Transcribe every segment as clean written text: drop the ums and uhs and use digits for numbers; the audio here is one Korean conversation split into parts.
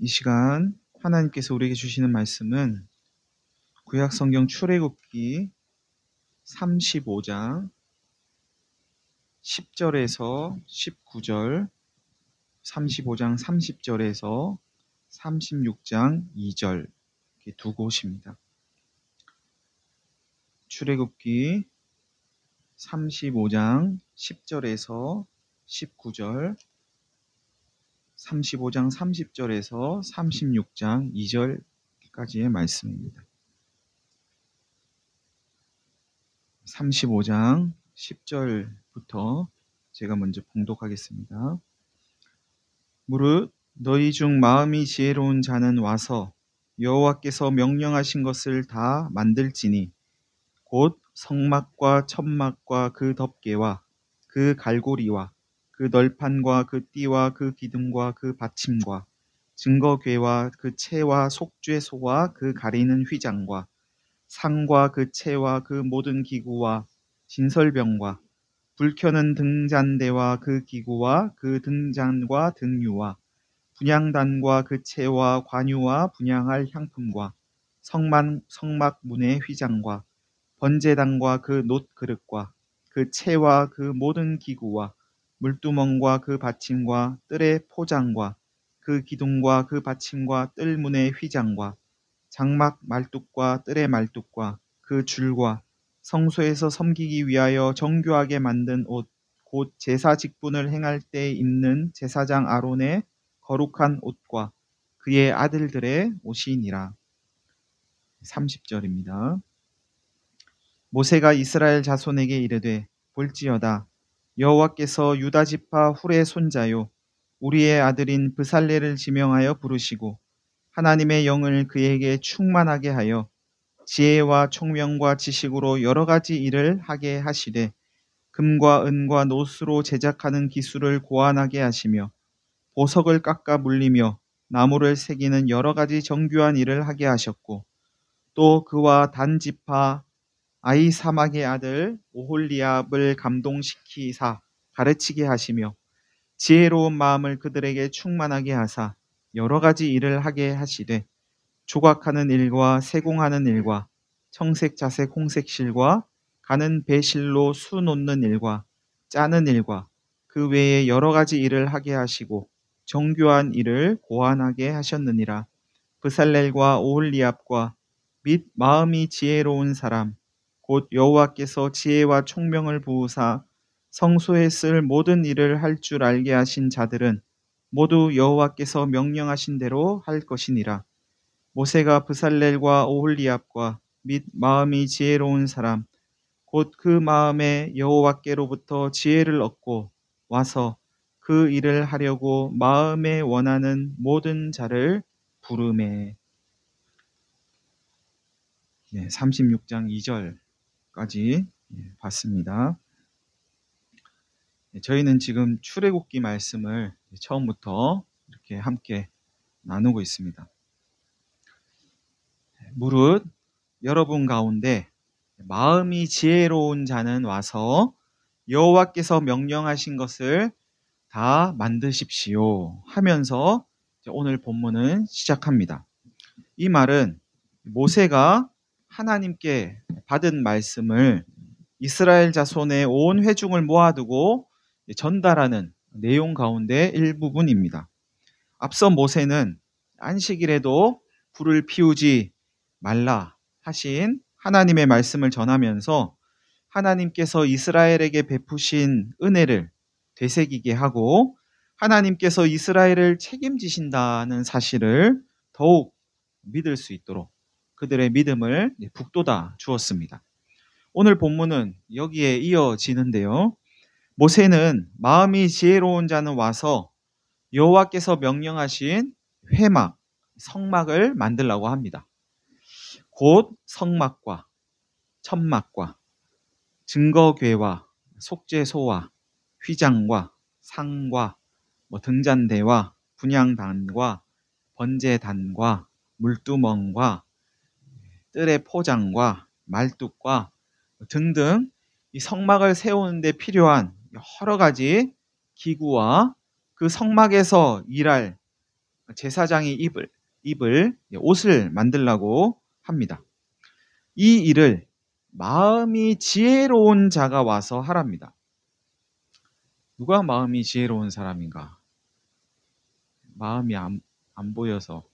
이 시간 하나님께서 우리에게 주시는 말씀은 구약성경 출애굽기 35장 10절에서 19절, 35장 30절에서 36장 2절 이렇게 두 곳입니다. 출애굽기 35장 10절에서 19절, 35장 30절에서 36장 2절까지의 말씀입니다. 35장 10절부터 제가 먼저 봉독하겠습니다. 무릇 너희 중 마음이 지혜로운 자는 와서 여호와께서 명령하신 것을 다 만들지니 곧 성막과 천막과 그 덮개와 그 갈고리와 그 널판과 그 띠와 그 기둥과 그 받침과 증거궤와 그 채와 속죄소와 그 가리는 휘장과 상과 그 채와 그 모든 기구와 진설병과 불 켜는 등잔대와 그 기구와 그 등잔과 등유와 분향단과 그 채와 관유와 분향할 향품과 성막 문의 휘장과 번제단과 그 놋그릇과 그 채와 그 모든 기구와 물두멍과 그 받침과 뜰의 포장과 그 기둥과 그 받침과 뜰문의 휘장과 장막 말뚝과 뜰의 말뚝과 그 줄과 성소에서 섬기기 위하여 정교하게 만든 옷, 곧 제사 직분을 행할 때 입는 제사장 아론의 거룩한 옷과 그의 아들들의 옷이니라. 30절입니다. 모세가 이스라엘 자손에게 이르되 볼지어다 여호와께서 유다 지파 훌의 손자요 우리의 아들인 브살레를 지명하여 부르시고 하나님의 영을 그에게 충만하게 하여 지혜와 총명과 지식으로 여러 가지 일을 하게 하시되 금과 은과 노스로 제작하는 기술을 고안하게 하시며 보석을 깎아 물리며 나무를 새기는 여러 가지 정교한 일을 하게 하셨고 또 그와 단 지파 아히사막의 아들 오홀리압을 감동시키사 가르치게 하시며 지혜로운 마음을 그들에게 충만하게 하사 여러 가지 일을 하게 하시되 조각하는 일과 세공하는 일과 청색 자색 홍색 실과 가는 배실로 수 놓는 일과 짜는 일과 그 외에 여러 가지 일을 하게 하시고 정교한 일을 고안하게 하셨느니라. 브살렐과 오홀리압과 및 마음이 지혜로운 사람 곧 여호와께서 지혜와 총명을 부으사 성소에 쓸 모든 일을 할 줄 알게 하신 자들은 모두 여호와께서 명령하신 대로 할 것이니라. 모세가 브살렐과 오홀리압과 및 마음이 지혜로운 사람 곧 그 마음에 여호와께로부터 지혜를 얻고 와서 그 일을 하려고 마음에 원하는 모든 자를 부르매. 36장 2절까지 봤습니다. 저희는 지금 출애굽기 말씀을 처음부터 이렇게 함께 나누고 있습니다. 무릇 여러분 가운데 마음이 지혜로운 자는 와서 여호와께서 명령하신 것을 다 만드십시오 하면서 오늘 본문은 시작합니다. 이 말은 모세가 하나님께 받은 말씀을 이스라엘 자손의 온 회중을 모아두고 전달하는 내용 가운데 일부분입니다. 앞서 모세는 안식일에도 불을 피우지 말라 하신 하나님의 말씀을 전하면서 하나님께서 이스라엘에게 베푸신 은혜를 되새기게 하고 하나님께서 이스라엘을 책임지신다는 사실을 더욱 믿을 수 있도록 그들의 믿음을 북돋아 주었습니다. 오늘 본문은 여기에 이어지는데요. 모세는 마음이 지혜로운 자는 와서 여호와께서 명령하신 회막, 성막을 만들라고 합니다. 곧 성막과 천막과 증거궤와 속죄소와 휘장과 상과 등잔대와 분향단과 번제단과 물두멍과 뜰의 포장과 말뚝과 등등 이 성막을 세우는 데 필요한 여러 가지 기구와 그 성막에서 일할 제사장이 입을 옷을 만들라고 합니다. 이 일을 마음이 지혜로운 자가 와서 하랍니다. 누가 마음이 지혜로운 사람인가? 마음이 안 보여서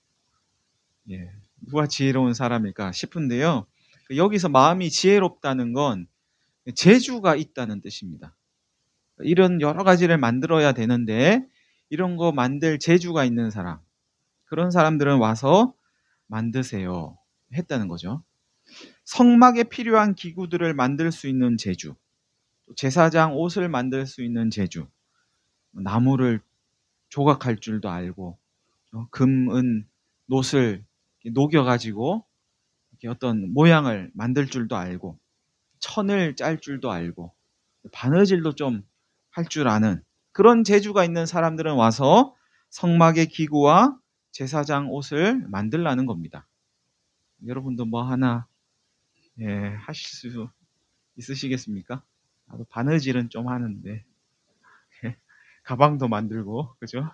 누가 지혜로운 사람일까 싶은데요. 여기서 마음이 지혜롭다는 건 재주가 있다는 뜻입니다. 이런 여러 가지를 만들어야 되는데 이런 거 만들 재주가 있는 사람, 그런 사람들은 와서 만드세요 했다는 거죠. 성막에 필요한 기구들을 만들 수 있는 재주, 제사장 옷을 만들 수 있는 재주, 나무를 조각할 줄도 알고, 금, 은, 놋을 녹여가지고 어떤 모양을 만들 줄도 알고, 천을 짤 줄도 알고, 바느질도 좀 할 줄 아는 그런 재주가 있는 사람들은 와서 성막의 기구와 제사장 옷을 만들라는 겁니다. 여러분도 뭐 하나 하실 수 있으시겠습니까? 나도 바느질은 좀 하는데 가방도 만들고, 그죠?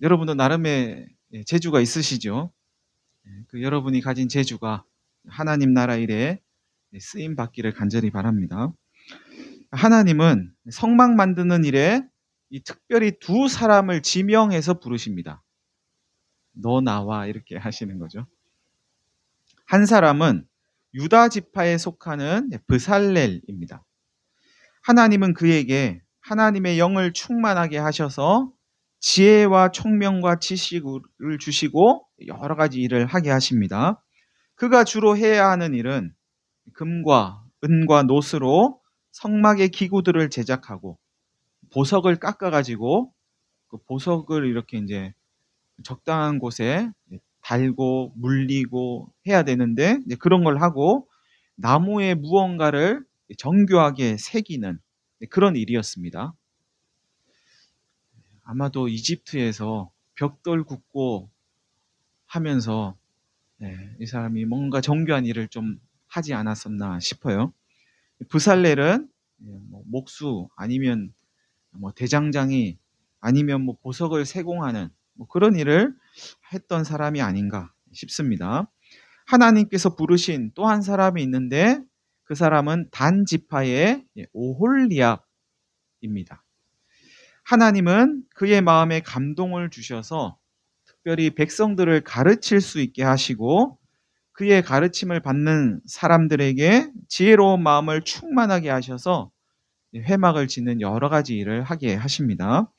여러분도 나름의 재주가 있으시죠? 그 여러분이 가진 재주가 하나님 나라 일에 쓰임 받기를 간절히 바랍니다. 하나님은 성막 만드는 일에 특별히 두 사람을 지명해서 부르십니다. 너 나와 이렇게 하시는 거죠. 한 사람은 유다 지파에 속하는 브살렐입니다. 하나님은 그에게 하나님의 영을 충만하게 하셔서 지혜와 총명과 지식을 주시고 여러 가지 일을 하게 하십니다. 그가 주로 해야 하는 일은 금과 은과 놋으로 성막의 기구들을 제작하고 보석을 깎아가지고 그 보석을 이렇게 이제 적당한 곳에 달고 물리고 해야 되는데 그런 걸 하고 나무에 무언가를 정교하게 새기는 그런 일이었습니다. 아마도 이집트에서 벽돌 굽고 하면서 이 사람이 뭔가 정교한 일을 좀 하지 않았었나 싶어요. 브살렐은 목수 아니면 대장장이 아니면 보석을 세공하는 그런 일을 했던 사람이 아닌가 싶습니다. 하나님께서 부르신 또 한 사람이 있는데 그 사람은 단 지파의 오홀리압입니다. 하나님은 그의 마음에 감동을 주셔서 특별히 백성들을 가르칠 수 있게 하시고 그의 가르침을 받는 사람들에게 지혜로운 마음을 충만하게 하셔서 회막을 짓는 여러 가지 일을 하게 하십니다.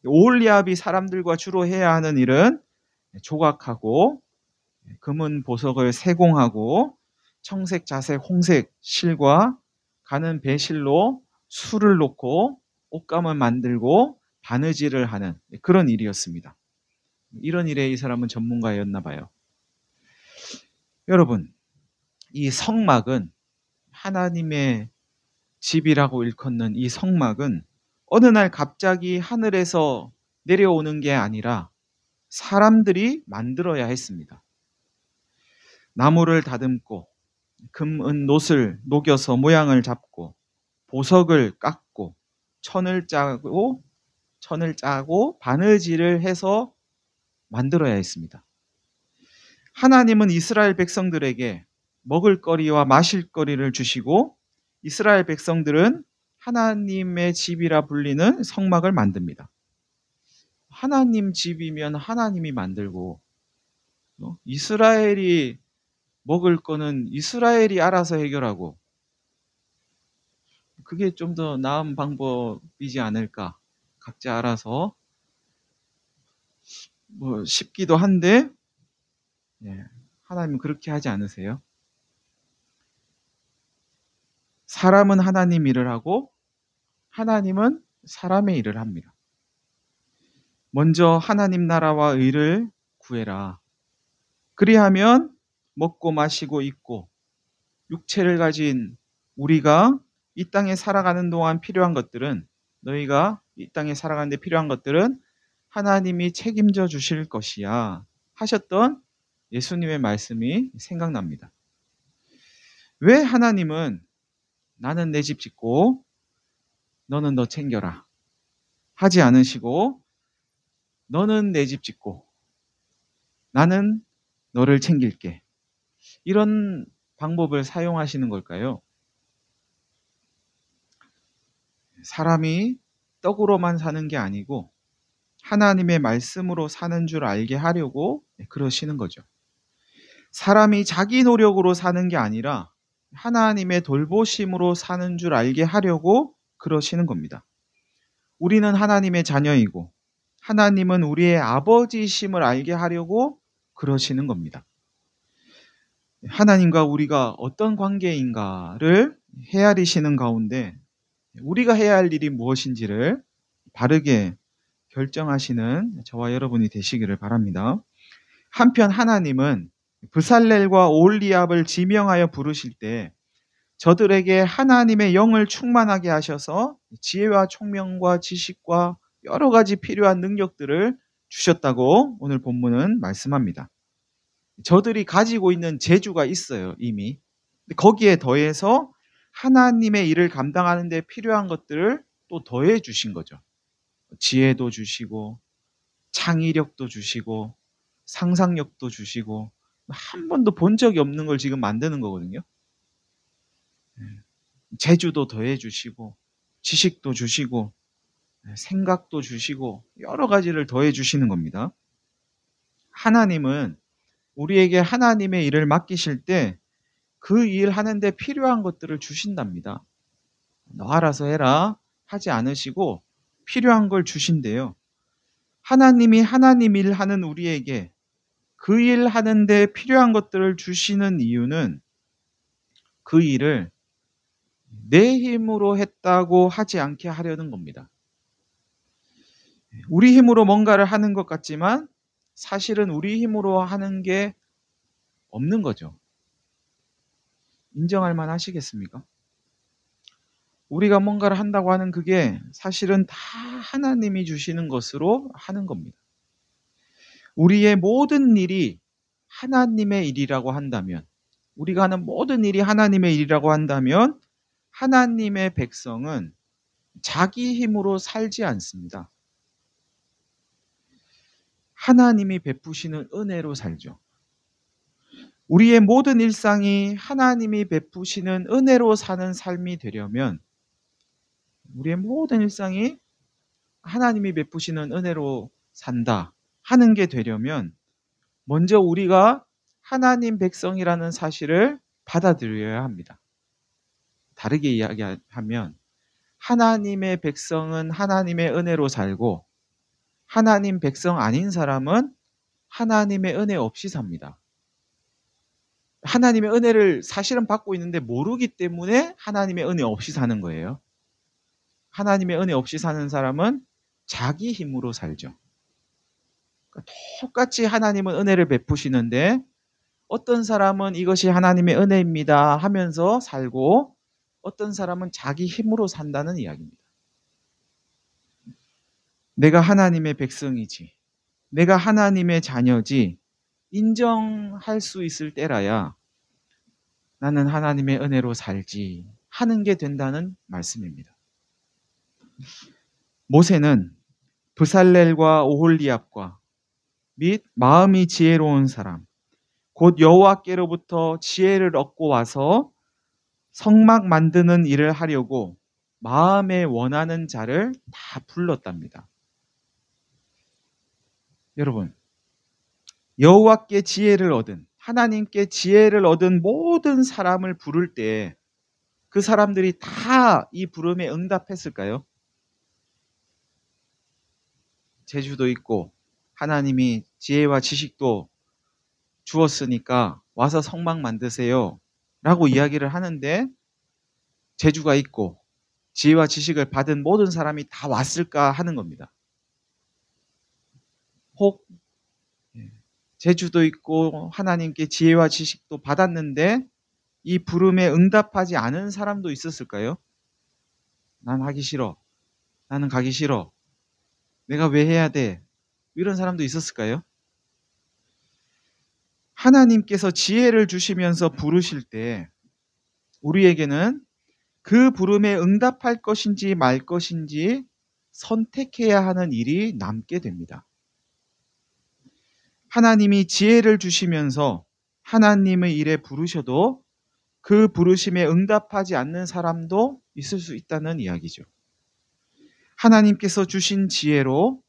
오홀리압이 사람들과 주로 해야 하는 일은 조각하고 금은 보석을 세공하고 청색, 자색, 홍색 실과 가는 배실로 술을 놓고 옷감을 만들고 바느질을 하는 그런 일이었습니다. 이런 일에 이 사람은 전문가였나 봐요. 여러분, 이 성막은 하나님의 집이라고 일컫는 이 성막은 어느 날 갑자기 하늘에서 내려오는 게 아니라 사람들이 만들어야 했습니다. 나무를 다듬고 금, 은, 놋을 녹여서 모양을 잡고 보석을 깎고 천을 짜고 바느질을 해서 만들어야 했습니다. 하나님은 이스라엘 백성들에게 먹을거리와 마실거리를 주시고 이스라엘 백성들은 하나님의 집이라 불리는 성막을 만듭니다. 하나님 집이면 하나님이 만들고 이스라엘이 먹을 거는 이스라엘이 알아서 해결하고 그게 좀 더 나은 방법이지 않을까. 각자 알아서 싶기도 한데 하나님은 그렇게 하지 않으세요? 사람은 하나님 일을 하고 하나님은 사람의 일을 합니다. 먼저 하나님 나라와 의를 구해라. 그리하면 먹고 마시고 입고 육체를 가진 우리가 이 땅에 살아가는 동안 필요한 것들은 너희가 이 땅에 살아가는 데 필요한 것들은 하나님이 책임져 주실 것이야 하셨던 예수님의 말씀이 생각납니다. 왜 하나님은 나는 내 집 짓고 너는 너 챙겨라 하지 않으시고 너는 내 집 짓고 나는 너를 챙길게. 이런 방법을 사용하시는 걸까요? 사람이 떡으로만 사는 게 아니고 하나님의 말씀으로 사는 줄 알게 하려고 그러시는 거죠. 사람이 자기 노력으로 사는 게 아니라 하나님의 돌보심으로 사는 줄 알게 하려고 그러시는 겁니다. 우리는 하나님의 자녀이고 하나님은 우리의 아버지심을 알게 하려고 그러시는 겁니다. 하나님과 우리가 어떤 관계인가를 헤아리시는 가운데 우리가 해야 할 일이 무엇인지를 바르게 결정하시는 저와 여러분이 되시기를 바랍니다. 한편 하나님은 브살렐과 오홀리압을 지명하여 부르실 때 저들에게 하나님의 영을 충만하게 하셔서 지혜와 총명과 지식과 여러 가지 필요한 능력들을 주셨다고 오늘 본문은 말씀합니다. 저들이 가지고 있는 재주가 있어요, 이미. 거기에 더해서 하나님의 일을 감당하는 데 필요한 것들을 또 더해 주신 거죠. 지혜도 주시고 창의력도 주시고 상상력도 주시고 한 번도 본 적이 없는 걸 지금 만드는 거거든요. 재주도 더해 주시고 지식도 주시고 생각도 주시고 여러 가지를 더해 주시는 겁니다. 하나님은 우리에게 하나님의 일을 맡기실 때 그 일 하는데 필요한 것들을 주신답니다. 너 알아서 해라 하지 않으시고 필요한 걸 주신대요. 하나님이 하나님 일 하는 우리에게 그 일 하는데 필요한 것들을 주시는 이유는 그 일을 내 힘으로 했다고 하지 않게 하려는 겁니다. 우리 힘으로 뭔가를 하는 것 같지만 사실은 우리 힘으로 하는 게 없는 거죠. 인정할 만 하시겠습니까? 우리가 뭔가를 한다고 하는 그게 사실은 다 하나님이 주시는 것으로 하는 겁니다. 우리의 모든 일이 하나님의 일이라고 한다면, 우리가 하는 모든 일이 하나님의 일이라고 한다면 하나님의 백성은 자기 힘으로 살지 않습니다. 하나님이 베푸시는 은혜로 살죠. 우리의 모든 일상이 하나님이 베푸시는 은혜로 사는 삶이 되려면 우리의 모든 일상이 하나님이 베푸시는 은혜로 산다 하는 게 되려면 먼저 우리가 하나님 백성이라는 사실을 받아들여야 합니다. 다르게 이야기하면 하나님의 백성은 하나님의 은혜로 살고 하나님 백성 아닌 사람은 하나님의 은혜 없이 삽니다. 하나님의 은혜를 사실은 받고 있는데 모르기 때문에 하나님의 은혜 없이 사는 거예요. 하나님의 은혜 없이 사는 사람은 자기 힘으로 살죠. 그러니까 똑같이 하나님은 은혜를 베푸시는데 어떤 사람은 이것이 하나님의 은혜입니다 하면서 살고 어떤 사람은 자기 힘으로 산다는 이야기입니다. 내가 하나님의 백성이지, 내가 하나님의 자녀지 인정할 수 있을 때라야 나는 하나님의 은혜로 살지 하는 게 된다는 말씀입니다. 모세는 브살렐과 오홀리압과 및 마음이 지혜로운 사람, 곧 여호와께로부터 지혜를 얻고 와서 성막 만드는 일을 하려고 마음에 원하는 자를 다 불렀답니다. 여러분, 여호와께 지혜를 얻은, 하나님께 지혜를 얻은 모든 사람을 부를 때 그 사람들이 다 이 부름에 응답했을까요? 재주도 있고 하나님이 지혜와 지식도 주었으니까 와서 성막 만드세요 라고 이야기를 하는데 재주가 있고 지혜와 지식을 받은 모든 사람이 다 왔을까 하는 겁니다. 혹 재주도 있고 하나님께 지혜와 지식도 받았는데 이 부름에 응답하지 않은 사람도 있었을까요? 난 하기 싫어. 나는 가기 싫어. 내가 왜 해야 돼? 이런 사람도 있었을까요? 하나님께서 지혜를 주시면서 부르실 때 우리에게는 그 부름에 응답할 것인지 말 것인지 선택해야 하는 일이 남게 됩니다. 하나님이 지혜를 주시면서 하나님의 일에 부르셔도 그 부르심에 응답하지 않는 사람도 있을 수 있다는 이야기죠. 하나님께서 주신 지혜로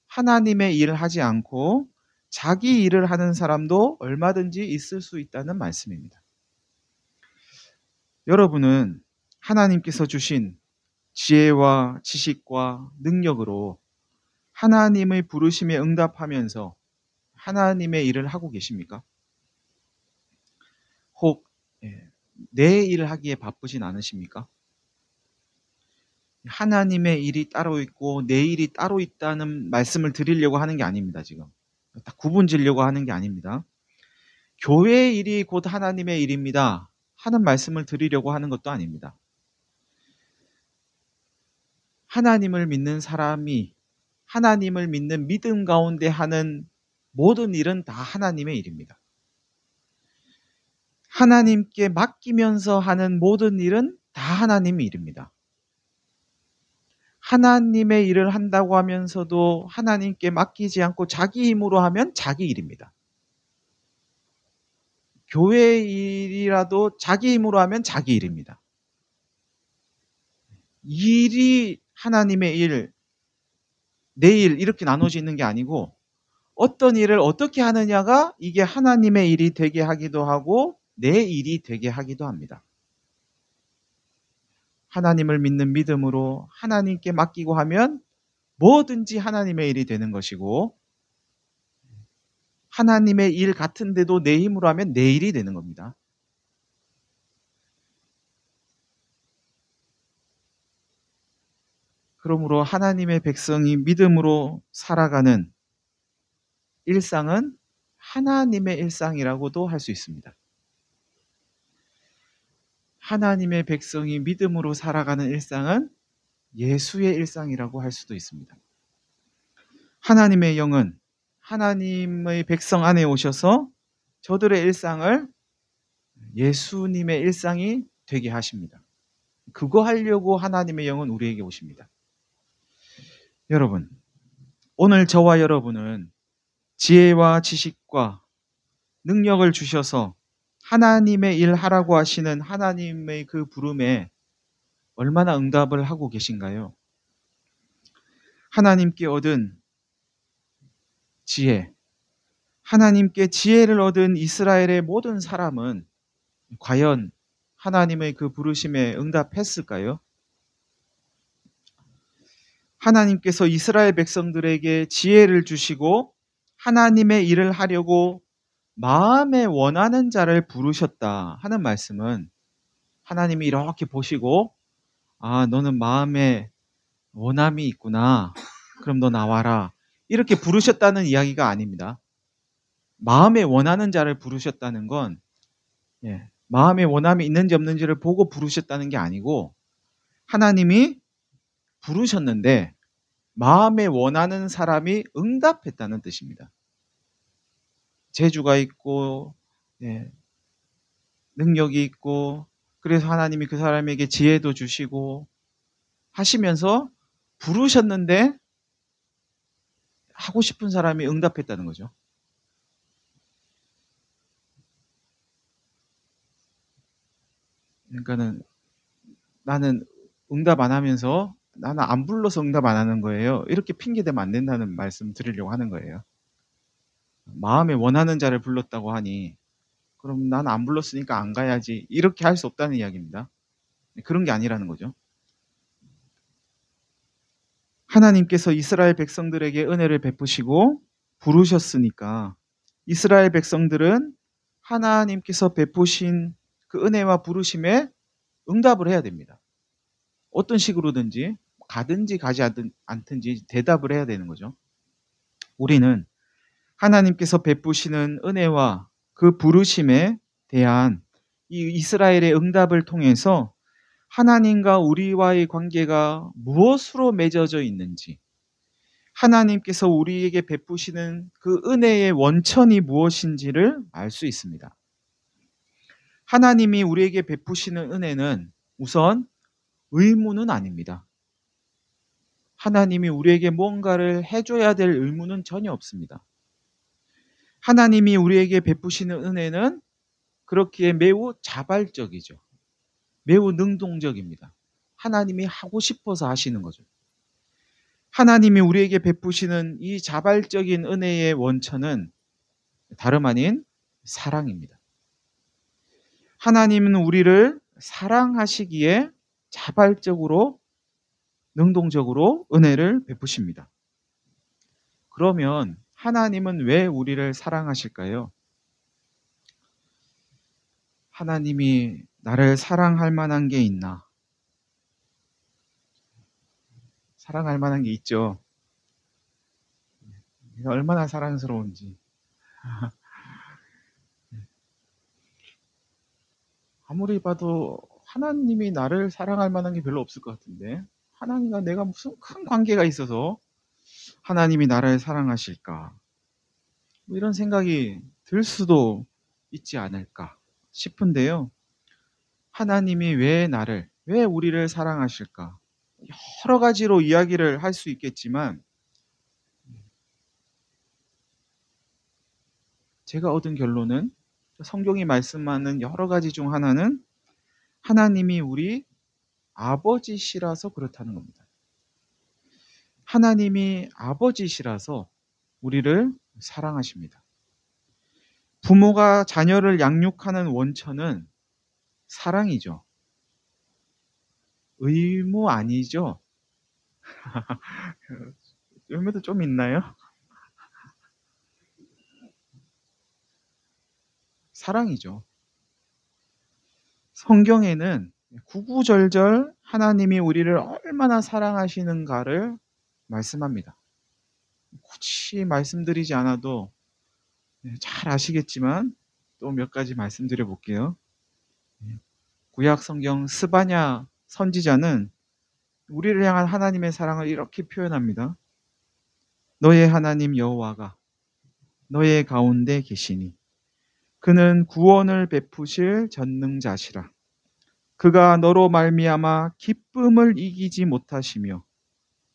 하나님의 일을 하지 않고 자기 일을 하는 사람도 얼마든지 있을 수 있다는 말씀입니다. 여러분은 하나님께서 주신 지혜와 지식과 능력으로 하나님의 부르심에 응답하면서 하나님의 일을 하고 계십니까? 혹 내 일을 하기에 바쁘진 않으십니까? 하나님의 일이 따로 있고 내 일이 따로 있다는 말씀을 드리려고 하는 게 아닙니다. 지금 딱 구분 지려고 하는 게 아닙니다. 교회의 일이 곧 하나님의 일입니다 하는 말씀을 드리려고 하는 것도 아닙니다. 하나님을 믿는 사람이 하나님을 믿는 믿음 가운데 하는 모든 일은 다 하나님의 일입니다. 하나님께 맡기면서 하는 모든 일은 다 하나님의 일입니다. 하나님의 일을 한다고 하면서도 하나님께 맡기지 않고 자기 힘으로 하면 자기 일입니다. 교회의 일이라도 자기 힘으로 하면 자기 일입니다. 일이 하나님의 일, 내 일 이렇게 나눠지는 게 아니고 어떤 일을 어떻게 하느냐가 이게 하나님의 일이 되게 하기도 하고 내 일이 되게 하기도 합니다. 하나님을 믿는 믿음으로 하나님께 맡기고 하면 뭐든지 하나님의 일이 되는 것이고 하나님의 일 같은데도 내 힘으로 하면 내 일이 되는 겁니다. 그러므로 하나님의 백성이 믿음으로 살아가는 일상은 하나님의 일상이라고도 할 수 있습니다. 하나님의 백성이 믿음으로 살아가는 일상은 예수의 일상이라고 할 수도 있습니다. 하나님의 영은 하나님의 백성 안에 오셔서 저들의 일상을 예수님의 일상이 되게 하십니다. 그거 하려고 하나님의 영은 우리에게 오십니다. 여러분, 오늘 저와 여러분은 지혜와 지식과 능력을 주셔서 하나님의 일 하라고 하시는 하나님의 그 부름에 얼마나 응답을 하고 계신가요? 하나님께 얻은 지혜, 하나님께 지혜를 얻은 이스라엘의 모든 사람은 과연 하나님의 그 부르심에 응답했을까요? 하나님께서 이스라엘 백성들에게 지혜를 주시고 하나님의 일을 하려고 마음에 원하는 자를 부르셨다 하는 말씀은 하나님이 이렇게 보시고 너는 마음에 원함이 있구나. 그럼 너 나와라. 이렇게 부르셨다는 이야기가 아닙니다. 마음에 원하는 자를 부르셨다는 건 마음에 원함이 있는지 없는지를 보고 부르셨다는 게 아니고 하나님이 부르셨는데 마음에 원하는 사람이 응답했다는 뜻입니다. 재주가 있고 능력이 있고 그래서 하나님이 그 사람에게 지혜도 주시고 하시면서 부르셨는데 하고 싶은 사람이 응답했다는 거죠. 그러니까는 나는 응답 안 하면서 나는 안 불러서 응답 안 하는 거예요. 이렇게 핑계대면 안 된다는 말씀 드리려고 하는 거예요. 마음에 원하는 자를 불렀다고 하니 그럼 나는 안 불렀으니까 안 가야지 이렇게 할 수 없다는 이야기입니다. 그런 게 아니라는 거죠. 하나님께서 이스라엘 백성들에게 은혜를 베푸시고 부르셨으니까 이스라엘 백성들은 하나님께서 베푸신 그 은혜와 부르심에 응답을 해야 됩니다. 어떤 식으로든지 가든지 가지 않든지 대답을 해야 되는 거죠. 우리는 하나님께서 베푸시는 은혜와 그 부르심에 대한 이 이스라엘의 응답을 통해서 하나님과 우리와의 관계가 무엇으로 맺어져 있는지, 하나님께서 우리에게 베푸시는 그 은혜의 원천이 무엇인지를 알 수 있습니다. 하나님이 우리에게 베푸시는 은혜는 우선 의무는 아닙니다. 하나님이 우리에게 뭔가를 해줘야 될 의무는 전혀 없습니다. 하나님이 우리에게 베푸시는 은혜는 그렇기에 매우 자발적이죠. 매우 능동적입니다. 하나님이 하고 싶어서 하시는 거죠. 하나님이 우리에게 베푸시는 이 자발적인 은혜의 원천은 다름 아닌 사랑입니다. 하나님은 우리를 사랑하시기에 자발적으로, 능동적으로 은혜를 베푸십니다. 그러면 하나님은 왜 우리를 사랑하실까요? 하나님이 나를 사랑할 만한 게 있나? 사랑할 만한 게 있죠. 내가 얼마나 사랑스러운지. 아무리 봐도 하나님이 나를 사랑할 만한 게 별로 없을 것 같은데, 하나님과 내가 무슨 큰 관계가 있어서 하나님이 나를 사랑하실까? 뭐 이런 생각이 들 수도 있지 않을까 싶은데요. 하나님이 왜 우리를 사랑하실까? 여러 가지로 이야기를 할 수 있겠지만, 제가 얻은 결론은, 성경이 말씀하는 여러 가지 중 하나는 하나님이 우리 아버지시라서 그렇다는 겁니다. 하나님이 아버지시라서 우리를 사랑하십니다. 부모가 자녀를 양육하는 원천은 사랑이죠. 의무 아니죠? 의무도 좀 있나요? 사랑이죠. 성경에는 구구절절 하나님이 우리를 얼마나 사랑하시는가를 말씀합니다. 굳이 말씀드리지 않아도 잘 아시겠지만 또 몇 가지 말씀드려 볼게요. 구약 성경 스바냐 선지자는 우리를 향한 하나님의 사랑을 이렇게 표현합니다. 너의 하나님 여호와가 너의 가운데 계시니 그는 구원을 베푸실 전능자시라. 그가 너로 말미암아 기쁨을 이기지 못하시며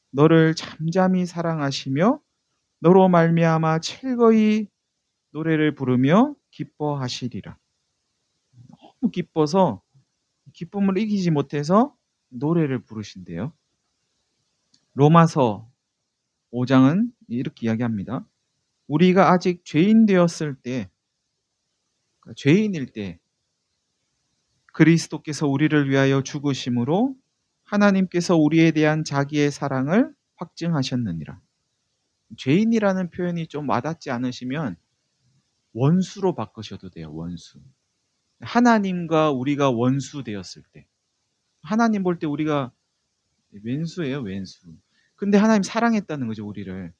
너를 잠잠히 사랑하시며 너로 말미암아 즐거이 노래를 부르며 기뻐하시리라. 너무 기뻐서 기쁨을 이기지 못해서 노래를 부르신대요. 로마서 5장은 이렇게 이야기합니다. 우리가 아직 죄인 되었을 때, 죄인일 때 그리스도께서 우리를 위하여 죽으심으로 하나님께서 우리에 대한 자기의 사랑을 확증하셨느니라. 죄인이라는 표현이 좀 와닿지 않으시면 원수로 바꾸셔도 돼요. 원수. 하나님과 우리가 원수 되었을 때, 하나님 볼 때 우리가 왼수예요, 왼수. 근데 하나님 사랑했다는 거죠, 우리를.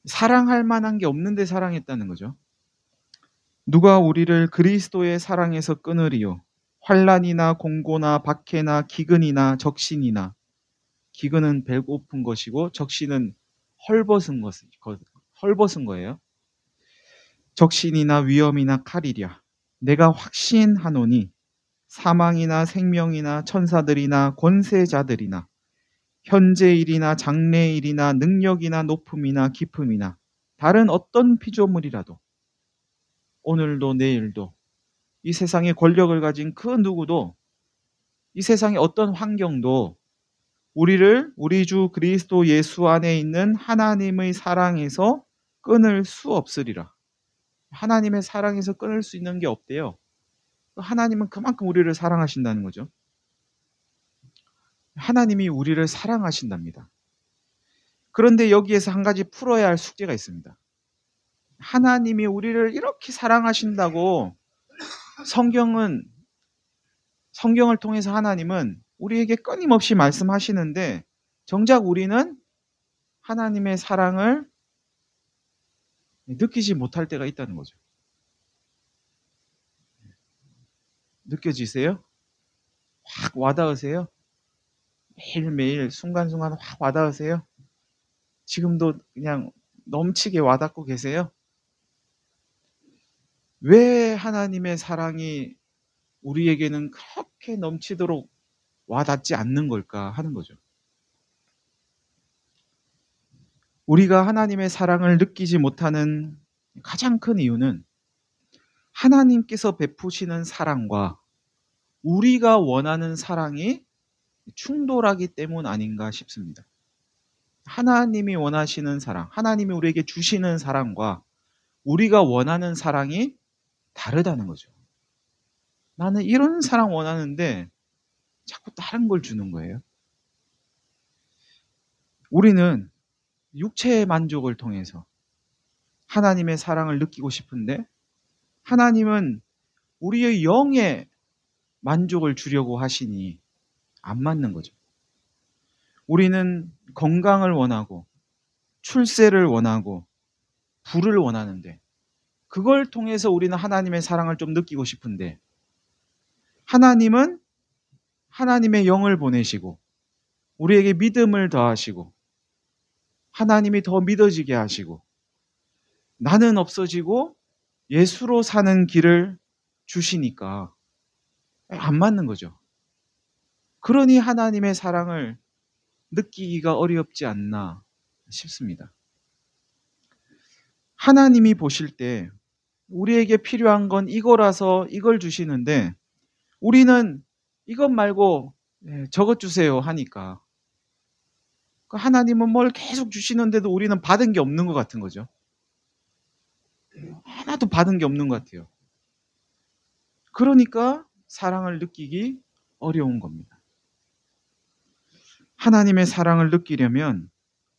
사랑할 만한 게 없는데 사랑했다는 거죠. 누가 우리를 그리스도의 사랑에서 끊으리요? 환난이나 공고나 박해나 기근이나 적신이나, 기근은 배고픈 것이고 적신은 헐벗은 거예요. 적신이나 위험이나 칼이랴. 내가 확신하노니 사망이나 생명이나 천사들이나 권세자들이나 현재일이나 장래일이나 능력이나 높음이나 깊음이나 다른 어떤 피조물이라도 오늘도 내일도 이 세상의 권력을 가진 그 누구도 이 세상의 어떤 환경도 우리를 우리 주 그리스도 예수 안에 있는 하나님의 사랑에서 끊을 수 없으리라. 하나님의 사랑에서 끊을 수 있는 게 없대요. 하나님은 그만큼 우리를 사랑하신다는 거죠. 하나님이 우리를 사랑하신답니다. 그런데 여기에서 한 가지 풀어야 할 숙제가 있습니다. 하나님이 우리를 이렇게 사랑하신다고 성경을 통해서 하나님은 우리에게 끊임없이 말씀하시는데 정작 우리는 하나님의 사랑을 느끼지 못할 때가 있다는 거죠. 느껴지세요? 확 와닿으세요? 매일매일 순간순간 확 와닿으세요? 지금도 그냥 넘치게 와닿고 계세요? 왜 하나님의 사랑이 우리에게는 그렇게 넘치도록 와닿지 않는 걸까 하는 거죠. 우리가 하나님의 사랑을 느끼지 못하는 가장 큰 이유는 하나님께서 베푸시는 사랑과 우리가 원하는 사랑이 충돌하기 때문 아닌가 싶습니다. 하나님이 원하시는 사랑, 하나님이 우리에게 주시는 사랑과 우리가 원하는 사랑이 다르다는 거죠. 나는 이런 사랑 원하는데 자꾸 다른 걸 주는 거예요. 우리는 육체의 만족을 통해서 하나님의 사랑을 느끼고 싶은데 하나님은 우리의 영의 만족을 주려고 하시니 안 맞는 거죠. 우리는 건강을 원하고 출세를 원하고 부를 원하는데 그걸 통해서 우리는 하나님의 사랑을 좀 느끼고 싶은데 하나님은 하나님의 영을 보내시고 우리에게 믿음을 더하시고 하나님이 더 믿어지게 하시고 나는 없어지고 예수로 사는 길을 주시니까 안 맞는 거죠. 그러니 하나님의 사랑을 느끼기가 어렵지 않나 싶습니다. 하나님이 보실 때 우리에게 필요한 건 이거라서 이걸 주시는데 우리는 이것 말고 저것 주세요 하니까 하나님은 뭘 계속 주시는데도 우리는 받은 게 없는 것 같은 거죠. 하나도 받은 게 없는 것 같아요. 그러니까 사랑을 느끼기 어려운 겁니다. 하나님의 사랑을 느끼려면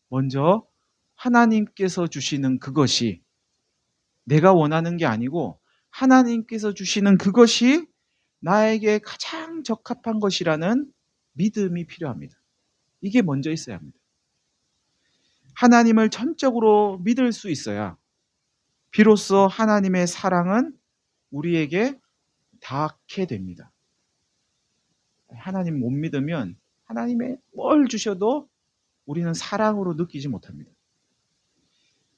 먼저 하나님께서 주시는 그것이 내가 원하는 게 아니고 하나님께서 주시는 그것이 나에게 가장 적합한 것이라는 믿음이 필요합니다. 이게 먼저 있어야 합니다. 하나님을 전적으로 믿을 수 있어야 비로소 하나님의 사랑은 우리에게 닿게 됩니다. 하나님 못 믿으면 하나님의 뭘 주셔도 우리는 사랑으로 느끼지 못합니다.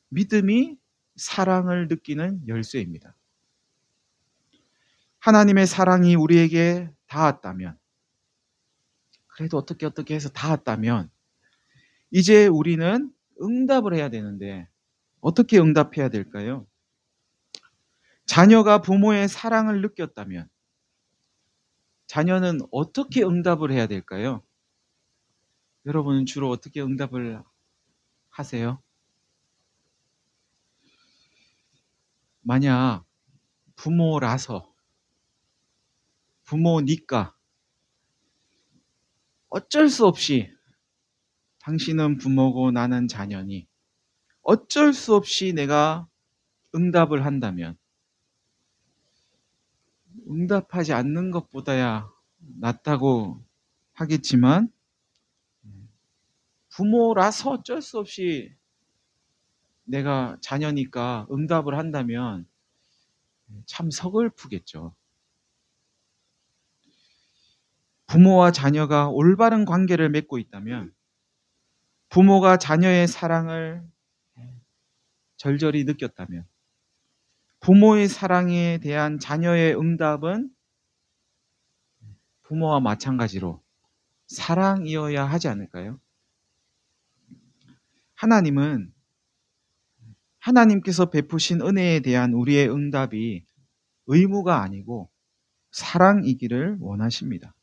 믿음이 사랑을 느끼는 열쇠입니다. 하나님의 사랑이 우리에게 닿았다면, 그래도 어떻게 해서 닿았다면 이제 우리는 응답을 해야 되는데 어떻게 응답해야 될까요? 자녀가 부모의 사랑을 느꼈다면 자녀는 어떻게 응답을 해야 될까요? 여러분은 주로 어떻게 응답을 하세요? 만약 부모라서, 부모니까 어쩔 수 없이 당신은 부모고 나는 자녀니 어쩔 수 없이 내가 응답을 한다면 응답하지 않는 것보다야 낫다고 하겠지만 부모라서 어쩔 수 없이 내가 자녀니까 응답을 한다면 참 서글프겠죠. 부모와 자녀가 올바른 관계를 맺고 있다면 부모가 자녀의 사랑을 절절히 느꼈다면 부모의 사랑에 대한 자녀의 응답은 부모와 마찬가지로 사랑이어야 하지 않을까요? 하나님은 하나님께서 베푸신 은혜에 대한 우리의 응답이 의무가 아니고 사랑이기를 원하십니다.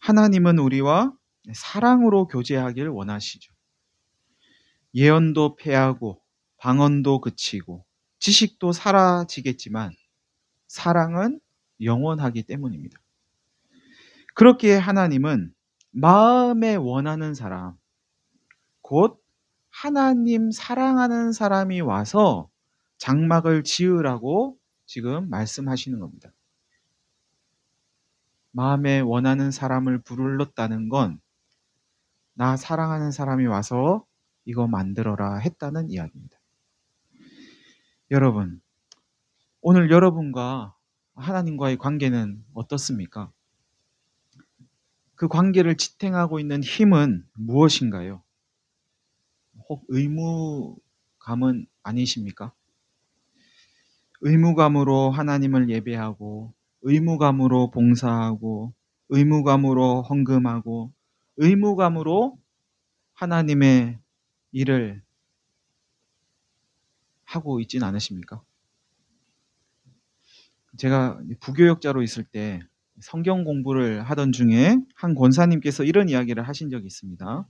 하나님은 우리와 사랑으로 교제하기를 원하시죠. 예언도 패하고 방언도 그치고 지식도 사라지겠지만 사랑은 영원하기 때문입니다. 그렇기에 하나님은 마음에 원하는 사람, 곧 하나님 사랑하는 사람이 와서 장막을 지으라고 지금 말씀하시는 겁니다. 마음에 원하는 사람을 불렀다는 건 나 사랑하는 사람이 와서 이거 만들어라 했다는 이야기입니다. 여러분, 오늘 여러분과 하나님과의 관계는 어떻습니까? 그 관계를 지탱하고 있는 힘은 무엇인가요? 혹 의무감은 아니십니까? 의무감으로 하나님을 예배하고 의무감으로 봉사하고 의무감으로 헌금하고 의무감으로 하나님의 일을 하고 있진 않으십니까? 제가 부교역자로 있을 때 성경 공부를 하던 중에 한 권사님께서 이런 이야기를 하신 적이 있습니다.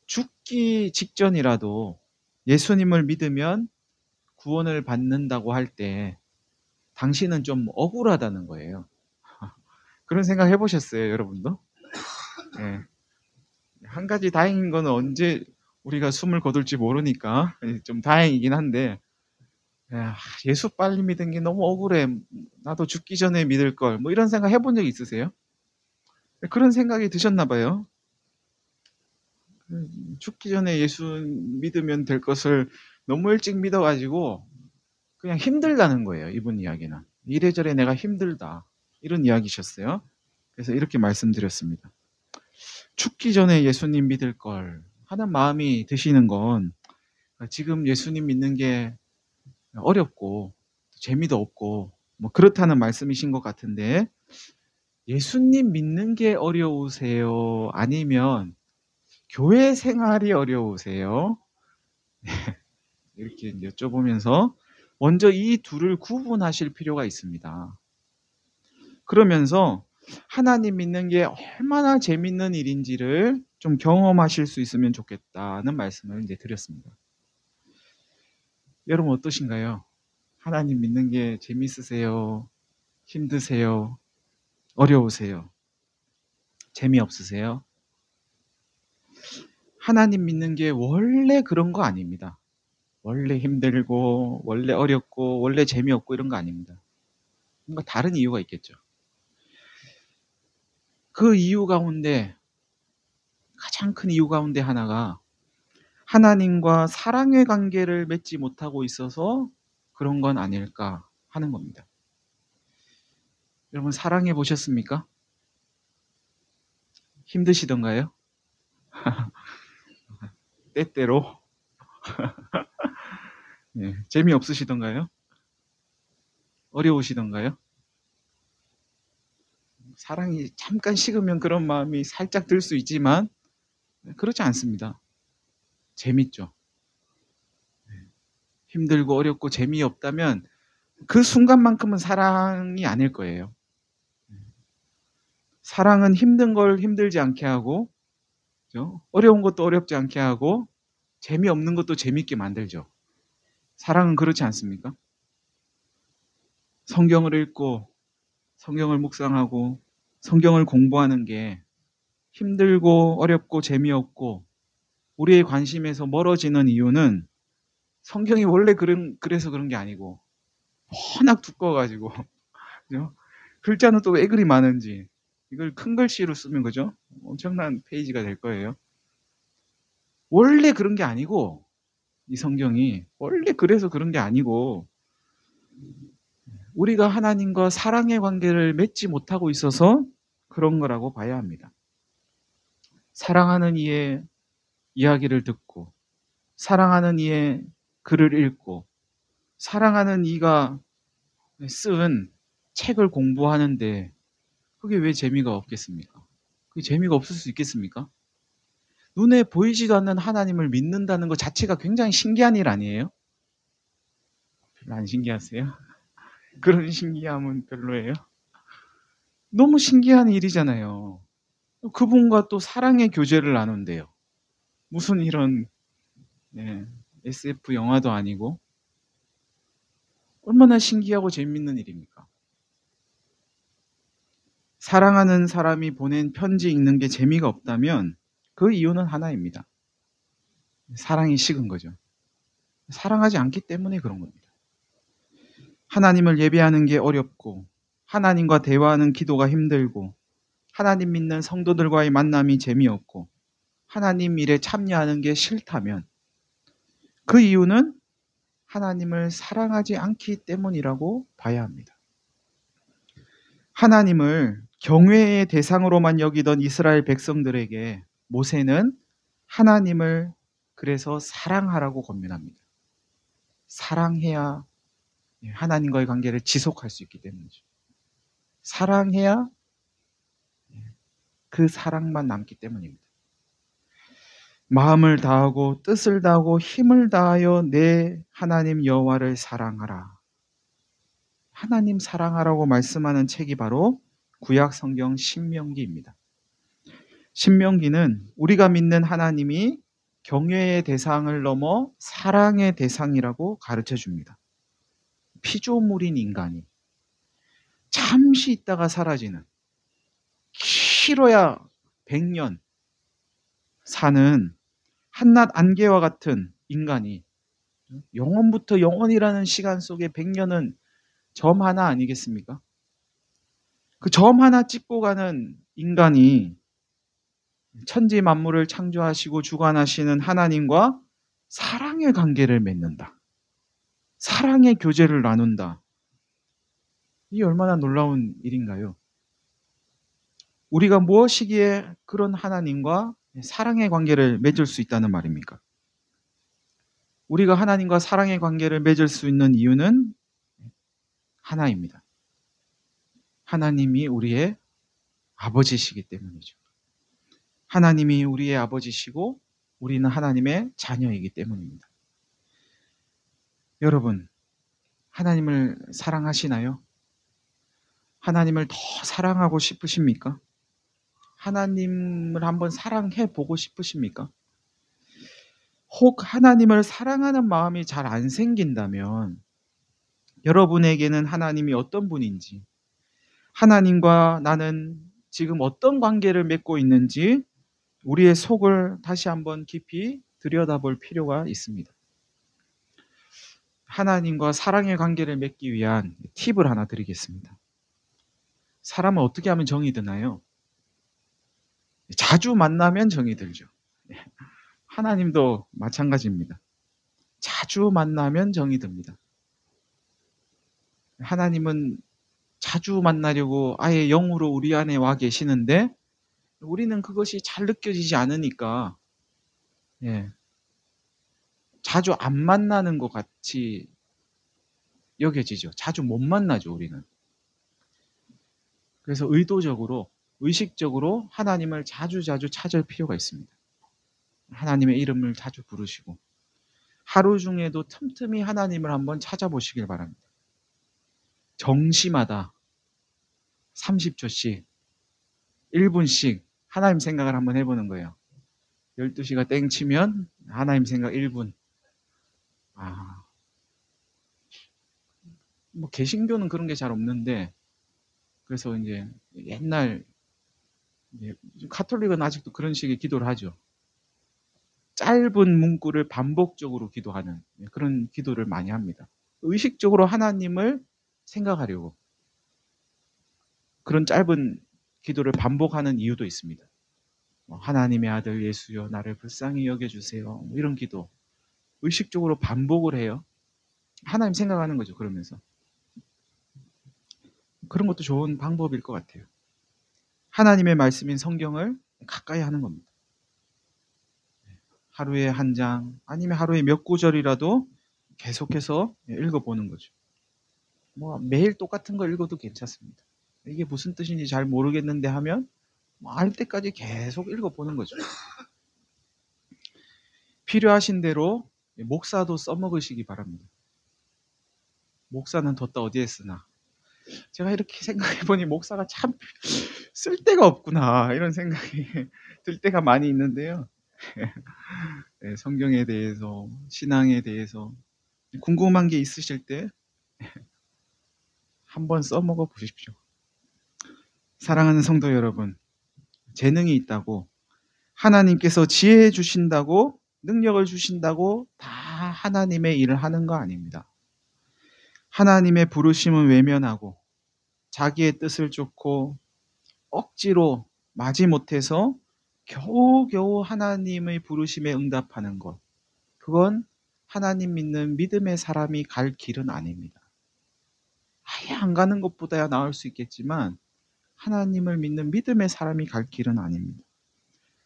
죽기 직전이라도 예수님을 믿으면 구원을 받는다고 할 때 당신은 좀 억울하다는 거예요. 그런 생각 해보셨어요, 여러분도? 네. 한 가지 다행인 거는 언제 우리가 숨을 거둘지 모르니까 좀 다행이긴 한데, 예수 빨리 믿은 게 너무 억울해. 나도 죽기 전에 믿을 걸. 뭐 이런 생각 해본 적 있으세요? 그런 생각이 드셨나 봐요. 죽기 전에 예수 믿으면 될 것을 너무 일찍 믿어가지고 그냥 힘들다는 거예요. 이분 이야기는. 이래저래 내가 힘들다. 이런 이야기셨어요. 그래서 이렇게 말씀드렸습니다. 죽기 전에 예수님 믿을 걸 하는 마음이 드시는 건 지금 예수님 믿는 게 어렵고 재미도 없고 뭐 그렇다는 말씀이신 것 같은데, 예수님 믿는 게 어려우세요? 아니면 교회 생활이 어려우세요? 이렇게 여쭤보면서 먼저 이 둘을 구분하실 필요가 있습니다. 그러면서 하나님 믿는 게 얼마나 재밌는 일인지를 좀 경험하실 수 있으면 좋겠다는 말씀을 이제 드렸습니다. 여러분 어떠신가요? 하나님 믿는 게 재밌으세요? 힘드세요? 어려우세요? 재미없으세요? 하나님 믿는 게 원래 그런 거 아닙니다. 원래 힘들고 원래 어렵고 원래 재미없고 이런 거 아닙니다. 뭔가 다른 이유가 있겠죠. 그 이유 가운데, 가장 큰 이유 가운데 하나가 하나님과 사랑의 관계를 맺지 못하고 있어서 그런 건 아닐까 하는 겁니다. 여러분 사랑해 보셨습니까? 힘드시던가요? 때때로? 네, 재미없으시던가요? 어려우시던가요? 사랑이 잠깐 식으면 그런 마음이 살짝 들 수 있지만 그렇지 않습니다. 재밌죠. 힘들고 어렵고 재미없다면 그 순간만큼은 사랑이 아닐 거예요. 사랑은 힘든 걸 힘들지 않게 하고, 그죠? 어려운 것도 어렵지 않게 하고, 재미없는 것도 재밌게 만들죠. 사랑은 그렇지 않습니까? 성경을 읽고, 성경을 묵상하고, 성경을 공부하는 게 힘들고 어렵고 재미없고 우리의 관심에서 멀어지는 이유는 성경이 원래 그래서 그런 게 아니고 워낙 두꺼워가지고 그죠? 글자는 또 왜 그리 많은지, 이걸 큰 글씨로 쓰면 그죠? 엄청난 페이지가 될 거예요. 원래 그런 게 아니고, 이 성경이 원래 그래서 그런 게 아니고 우리가 하나님과 사랑의 관계를 맺지 못하고 있어서 그런 거라고 봐야 합니다. 사랑하는 이의 이야기를 듣고, 사랑하는 이의 글을 읽고, 사랑하는 이가 쓴 책을 공부하는데 그게 왜 재미가 없겠습니까? 그게 재미가 없을 수 있겠습니까? 눈에 보이지도 않는 하나님을 믿는다는 것 자체가 굉장히 신기한 일 아니에요? 별로 안 신기하세요? 그런 신기함은 별로예요? 너무 신기한 일이잖아요. 그분과 또 사랑의 교제를 나눈대요. 무슨 이런 SF 영화도 아니고 얼마나 신기하고 재밌는 일입니까? 사랑하는 사람이 보낸 편지 읽는 게 재미가 없다면 그 이유는 하나입니다. 사랑이 식은 거죠. 사랑하지 않기 때문에 그런 겁니다. 하나님을 예배하는 게 어렵고, 하나님과 대화하는 기도가 힘들고, 하나님 믿는 성도들과의 만남이 재미없고, 하나님 일에 참여하는 게 싫다면 그 이유는 하나님을 사랑하지 않기 때문이라고 봐야 합니다. 하나님을 경외의 대상으로만 여기던 이스라엘 백성들에게 모세는 하나님을 그래서 사랑하라고 권면합니다. 사랑해야 하나님과의 관계를 지속할 수 있기 때문이죠. 사랑해야 그 사랑만 남기 때문입니다. 마음을 다하고 뜻을 다하고 힘을 다하여 내 하나님 여호와를 사랑하라. 하나님 사랑하라고 말씀하는 책이 바로 구약 성경 신명기입니다. 신명기는 우리가 믿는 하나님이 경외의 대상을 넘어 사랑의 대상이라고 가르쳐 줍니다. 피조물인 인간이 잠시 있다가 사라지는, 길어야 100년 사는 한낱 안개와 같은 인간이 영원부터 영원이라는 시간 속에 100년은 점 하나 아니겠습니까? 그 점 하나 찍고 가는 인간이 천지 만물을 창조하시고 주관하시는 하나님과 사랑의 관계를 맺는다. 사랑의 교제를 나눈다. 이 얼마나 놀라운 일인가요? 우리가 무엇이기에 그런 하나님과 사랑의 관계를 맺을 수 있다는 말입니까? 우리가 하나님과 사랑의 관계를 맺을 수 있는 이유는 하나입니다. 하나님이 우리의 아버지시기 때문이죠. 하나님이 우리의 아버지시고 우리는 하나님의 자녀이기 때문입니다. 여러분, 하나님을 사랑하시나요? 하나님을 더 사랑하고 싶으십니까? 하나님을 한번 사랑해 보고 싶으십니까? 혹 하나님을 사랑하는 마음이 잘 안 생긴다면 여러분에게는 하나님이 어떤 분인지, 하나님과 나는 지금 어떤 관계를 맺고 있는지 우리의 속을 다시 한번 깊이 들여다볼 필요가 있습니다. 하나님과 사랑의 관계를 맺기 위한 팁을 하나 드리겠습니다. 사람은 어떻게 하면 정이 드나요? 자주 만나면 정이 들죠. 하나님도 마찬가지입니다. 자주 만나면 정이 듭니다. 하나님은 자주 만나려고 아예 영으로 우리 안에 와 계시는데 우리는 그것이 잘 느껴지지 않으니까 자주 안 만나는 것 같이 여겨지죠. 자주 못 만나죠, 우리는. 그래서 의도적으로, 의식적으로 하나님을 자주 찾을 필요가 있습니다. 하나님의 이름을 자주 부르시고 하루 중에도 틈틈이 하나님을 한번 찾아보시길 바랍니다. 정시마다 30초씩 1분씩 하나님 생각을 한번 해보는 거예요. 12시가 땡 치면 하나님 생각 1분. 뭐 개신교는 그런 게 잘 없는데, 그래서 이제 옛날 가톨릭은 아직도 그런 식의 기도를 하죠. 짧은 문구를 반복적으로 기도하는 그런 기도를 많이 합니다. 의식적으로 하나님을 생각하려고 그런 짧은 기도를 반복하는 이유도 있습니다. 하나님의 아들 예수여 나를 불쌍히 여겨주세요. 이런 기도 의식적으로 반복을 해요. 하나님 생각하는 거죠. 그러면서 그런 것도 좋은 방법일 것 같아요. 하나님의 말씀인 성경을 가까이 하는 겁니다. 하루에 한 장 아니면 하루에 몇 구절이라도 계속해서 읽어보는 거죠. 뭐 매일 똑같은 거 읽어도 괜찮습니다. 이게 무슨 뜻인지 잘 모르겠는데 하면 알 때까지 계속 읽어보는 거죠. 필요하신 대로 목사도 써먹으시기 바랍니다. 목사는 뒀다 어디에 쓰나. 제가 이렇게 생각해보니 목사가 참 쓸데가 없구나 이런 생각이 들 때가 많이 있는데요. 성경에 대해서, 신앙에 대해서 궁금한 게 있으실 때 한번 써먹어 보십시오. 사랑하는 성도 여러분, 재능이 있다고 하나님께서 지혜 주신다고 능력을 주신다고 다 하나님의 일을 하는 거 아닙니다. 하나님의 부르심은 외면하고 자기의 뜻을 쫓고 억지로 마지못해서 겨우겨우 하나님의 부르심에 응답하는 것, 그건 하나님 믿는 믿음의 사람이 갈 길은 아닙니다. 아예 안 가는 것보다야 나을 수 있겠지만 하나님을 믿는 믿음의 사람이 갈 길은 아닙니다.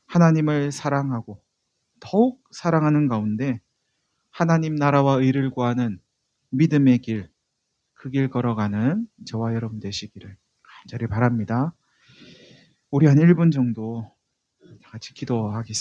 하나님을 사랑하고 더욱 사랑하는 가운데 하나님 나라와 의를 구하는 믿음의 길, 그 길 걸어가는 저와 여러분 되시기를 간절히 바랍니다. 우리 한 1분 정도 같이 기도하겠습니다.